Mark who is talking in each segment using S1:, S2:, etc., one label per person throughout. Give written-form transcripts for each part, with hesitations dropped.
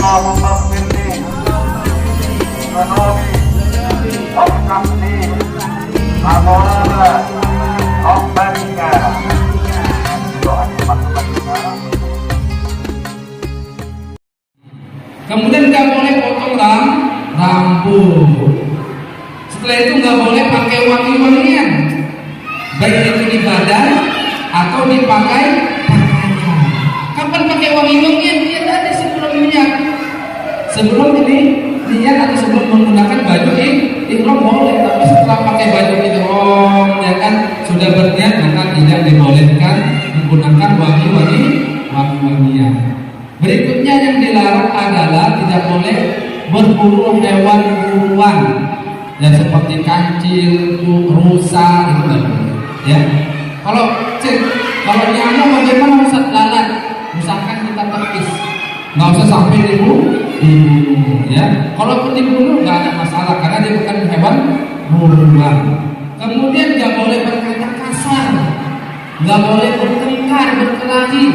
S1: اللهم اغفر لي ذنوبي وافتح لي أبواب رحمتك. Doa teman-teman kita.
S2: Kemudian nggak boleh potong rambut. Setelah itu nggak boleh pakai wangi-wangian, baik itu di badan atau dipakai pakaian. Kapan pakai wangi-wangian? Dia tadi sebelumnya, sebelum ini niat atau sebelum menggunakan baju ihram boleh, tapi setelah pakai baju ihram ya kan sudah berniat maka tidak dibolehkan menggunakan wangi-wangian. Berikutnya yang dilarang adalah tidak boleh berburu hewan buruan, ya seperti kancil, rusa itu nggak boleh. Ya, kalau nyamuk bagaimana Ustaz? Lalat, misalkan kita tepis, nggak usah sampai dibunuh. Ya, kalaupun dibunuh nggak ada masalah karena dia bukan hewan buruan. Kemudian nggak boleh berkata kasar, nggak boleh bertengkar, berkelahi,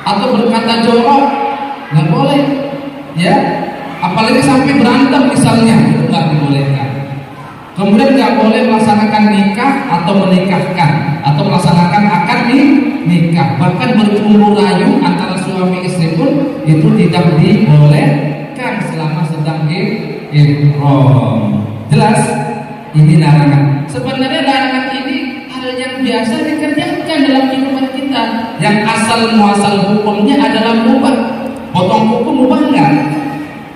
S2: atau berkata jorok, nggak boleh, ya. Apalagi sampai berantem misalnya, itu nggak dibolehkan. Kemudian nggak boleh melaksanakan nikah atau menikahkan atau melaksanakan akad nikah, bahkan bercumbu rayu antara suami istri pun itu tidak dibolehkan selama sedang ihram. Jelas? Ini larangan. Sebenarnya larangan ini hal yang biasa dikerjakan dalam kehidupan kita. Yang asal muasal hukumnya adalah mubah. Potong kuku mubah enggak?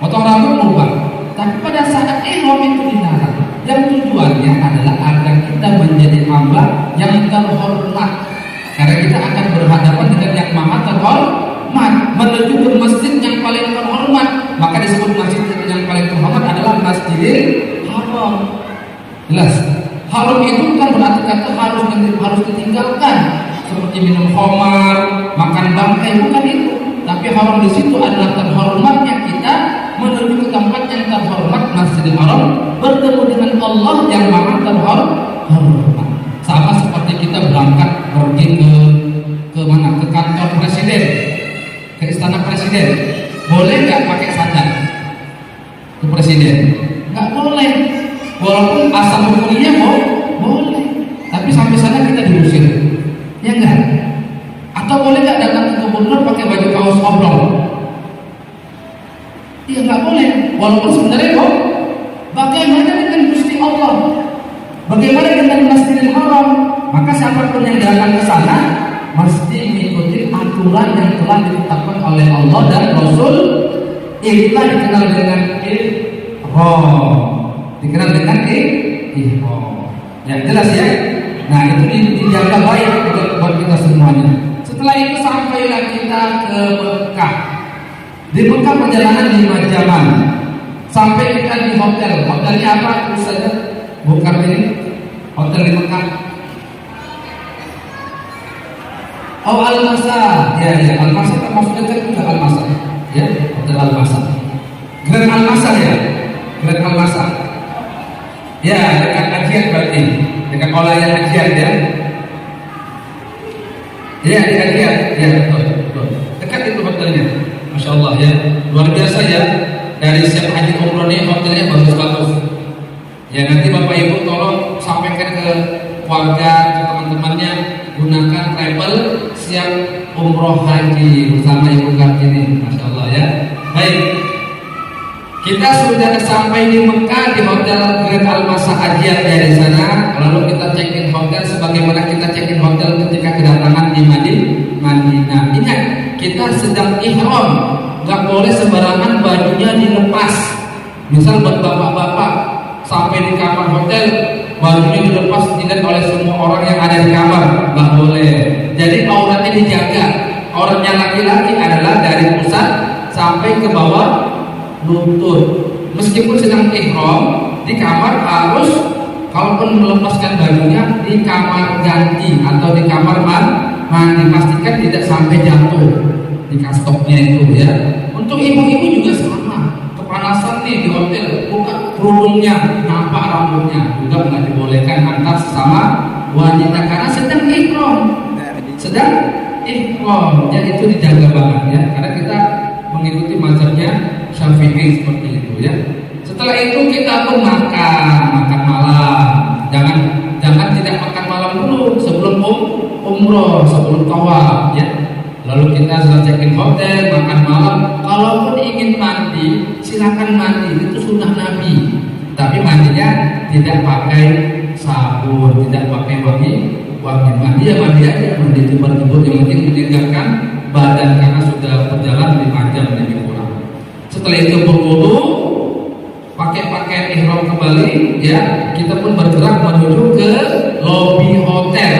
S2: Potong rambut mubah. Tapi pada saat ihram itu dilarang. Yang tujuannya adalah agar kita menjadi hamba yang terhormat. Karena kita akan berhadapan dengan yang maha terhormat, menuju ke masjid yang paling terhormat. Maka disebut masjid yang paling terhormat adalah Masjidil Haram. Jelas? Haram itu kan berarti kata harus ditinggalkan, seperti minum khamar, makan bangkai, bukan itu. Tapi haram di situ adalah terhormatnya kita menuju ke tempat yang terhormat, Masjidil Haram, bertemu dengan Allah yang maha terhormat. Sama seperti kita berangkat pergi ke mana? Ke kantor presiden, ke istana presiden. Boleh nggak pakai sandal ke presiden? Nggak boleh. Walaupun asal hukumnya boleh, tapi sampai sana kita diusir, ya enggak? Atau boleh nggak datang ke gubernur pakai baju kaos oblong? Ya nggak boleh. Walaupun sebenarnya bagaimana dengan Gusti Allah? Bagaimana dengan Masjidil Haram? Maka siapapun yang datang ke sana mesti mengikuti aturan yang telah ditetapkan oleh Allah dan Rasul. Inilah dikenal dengan ihram. Dikenal dengan ihram. Ya jelas ya. Nah itu dijaga baik buat kita semuanya. Setelah itu sampailah kita ke Mekah. Di Mekah perjalanan 5 jaman. Sampai kita di hotel. Hotelnya apa? Terus saja bukan ini hotel di Mekah. Oh Al-Masa. Ya Al-Masa termasuk dekat juga Al-Masa. Ya hotel Al-Masa. Grand Al-Masa ya. Grand Al-Masa. Ya, dekat Ajian berarti, dekat Olayan Ajian ya. Ya, dekat Ajian, ya betul. Dekat itu hotelnya, masya Allah ya, luar biasa ya. Dari siap haji umroh ini hotelnya bagus-bagus. Ya nanti bapak ibu tolong sampaikan ke keluarga, ke teman-temannya, gunakan travel siap umroh haji bersama ibu Kartini, masya Allah ya. Baik. Kita sudah sampai di Mekah di hotel Grand Al-Masa Ajiat dari sana. Lalu kita check-in hotel sebagaimana kita check-in hotel ketika kedatangan di Madinah. Ingat, kita sedang ihram, nggak boleh sembarangan bajunya dilepas. Misal buat bapak-bapak sampai di kamar hotel bajunya dilepas tidak oleh semua orang yang ada di kamar, nggak boleh. Jadi auratnya dijaga. Auratnya laki-laki adalah dari pusat sampai ke bawah lutut. Meskipun sedang ihram di kamar harus, kalaupun melepaskan bajunya di kamar ganti atau di kamar mandi, pastikan tidak sampai jatuh di kastoknya itu ya. Untuk ibu-ibu juga sama, kepanasan nih di hotel, buka kerudungnya, nampak rambutnya, juga nggak dibolehkan antar sesama wanita karena sedang ihram. Ya itu dijaga banget ya, karena kita mengikuti mazhabnya check-in hotel, makan malam. Kalaupun ingin mandi, silakan mandi, itu sunnah Nabi. Tapi mandinya tidak pakai sabun, tidak pakai wangi. Mandi ya mandi aja, mandi jemur-jemur, yang penting meninggalkan badan karena sudah berjalan 5 jam lebih kurang. Setelah itu berwudu, pakai pakaian ihram kembali, ya kita pun bergerak menuju ke lobi hotel,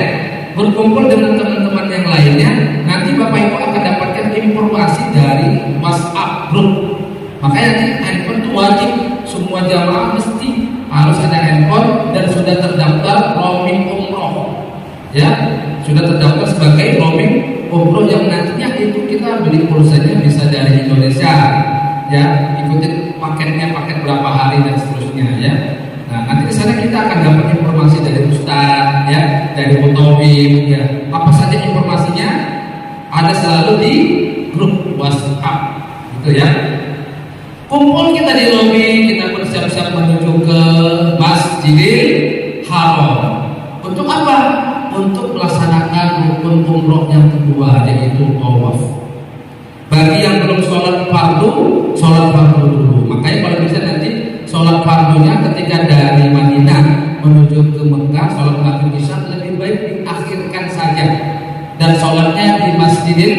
S2: berkumpul dengan teman-teman yang lainnya. Nanti Bapak Ibu akan dapatkan informasi dari WhatsApp grup. Makanya nanti handphone itu wajib, semua jamaah mesti harus ada handphone dan sudah terdaftar roaming umroh. Ya, sudah terdaftar sebagai roaming umroh yang nantinya itu kita beli pulsanya bisa dari Indonesia. Ya, ikutin paketnya, paket berapa hari dan seterusnya ya. Nah, nanti di sana kita akan dapat informasi dari Ustaz, ya, dari Mutawif, ya. Apa saja informasinya ada selalu di grup WhatsApp, gitu ya. Kumpul kita di lobi, kita bersiap-siap menuju ke Masjidil Haram. Untuk apa? Untuk melaksanakan rukun umroh yang kedua, yaitu tawaf. Bagi yang belum sholat fardu dulu. Makanya kalau bisa nanti sholat fardunya ketika dari Madinah menuju ke Mekah, sholat maghrib isya lebih baik diakhirkan saja. Dan sholatnya di Masjidil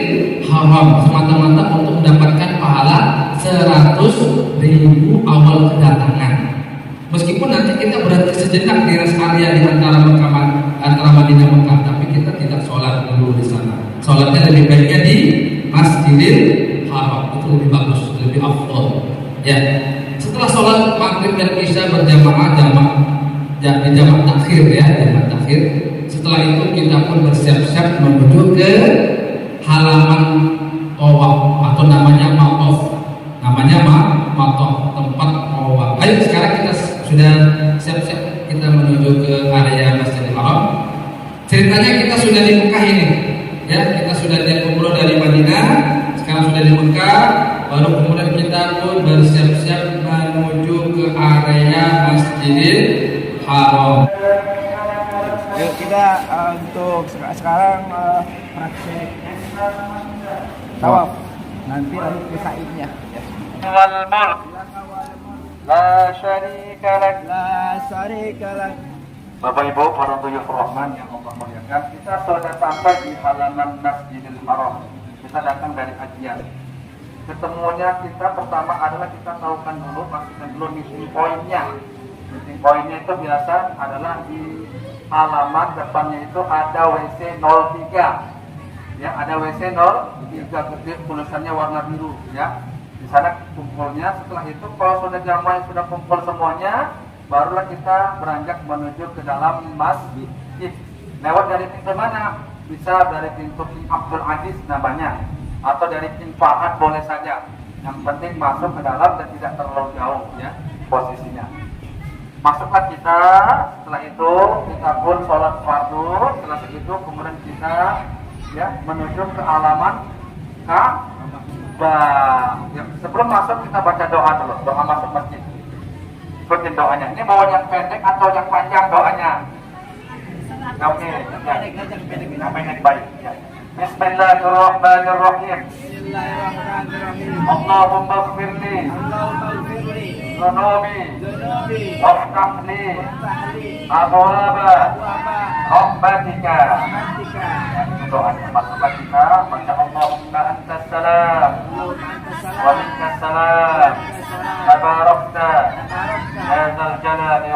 S2: Haram semata-mata untuk mendapatkan pahala 100.000 awal kedatangan. Meskipun nanti kita berhenti sejenak di rest area di antara Madinah Mekah, tapi kita tidak sholat dulu di sana. Sholatnya lebih baiknya di Masjidil Haram, itu lebih bagus, lebih afdol. Ya, setelah sholat maghrib dan isya berjamaah di jamaah takhir ya, jamaah takhir. Setelah itu kita pun bersiap-siap menuju ke halaman tawaf atau namanya matof. Namanya matof, tempat tawaf. Ayo sekarang kita sudah siap-siap kita menuju ke area Masjidil Haram. Ceritanya kita sudah di Mekah ini, ya kita sudah umroh dari Madinah, sekarang sudah di Mekah, baru kemudian kita pun bersiap-siap menuju ke area Masjidil Haram.
S3: Yuk kita untuk sekarang praktek tawaf, nanti lanjut ke sa'inya.
S1: wal mulk la syarika lak.
S3: La syarika lak.
S1: Bapak Ibu para tuyuf rahman yang Allah muliakan, kita sudah sampai di halaman Masjidil Haram. Kita datang dari kajian. Ketemunya kita pertama adalah kita tahukan dulu, pastikan dulu meeting pointnya. Meeting pointnya itu biasa adalah di halaman depannya itu ada WC 03. Ya, ada WC 03 gede tulisannya warna biru ya. Di sana kumpulnya. Setelah itu kalau sudah jamaah yang sudah kumpul semuanya, barulah kita beranjak menuju ke dalam masjid. Lewat dari pintu mana? Bisa dari pintu King Abdul Aziz namanya, atau dari King Fahad boleh saja. Yang penting masuk ke dalam dan tidak terlalu jauh ya posisinya. Masuklah kita. Setelah itu kita pun sholat fardu. Setelah itu kemudian kita ya menuju ke halaman Ka'bah. Ya, sebelum masuk kita baca doa dulu, doa masuk masjid. Ikutin doanya. Ini mau yang pendek atau yang panjang doanya? Oke, yang pendek baik. Ya. Bismillahirrahmanirrahim. Allahumma ighfirli dhunubi waftah li abwaaba rahmatika. Doanya masuklah kita baca Allahumma antas salam wa minkas salam tabarakta ya dzal jalali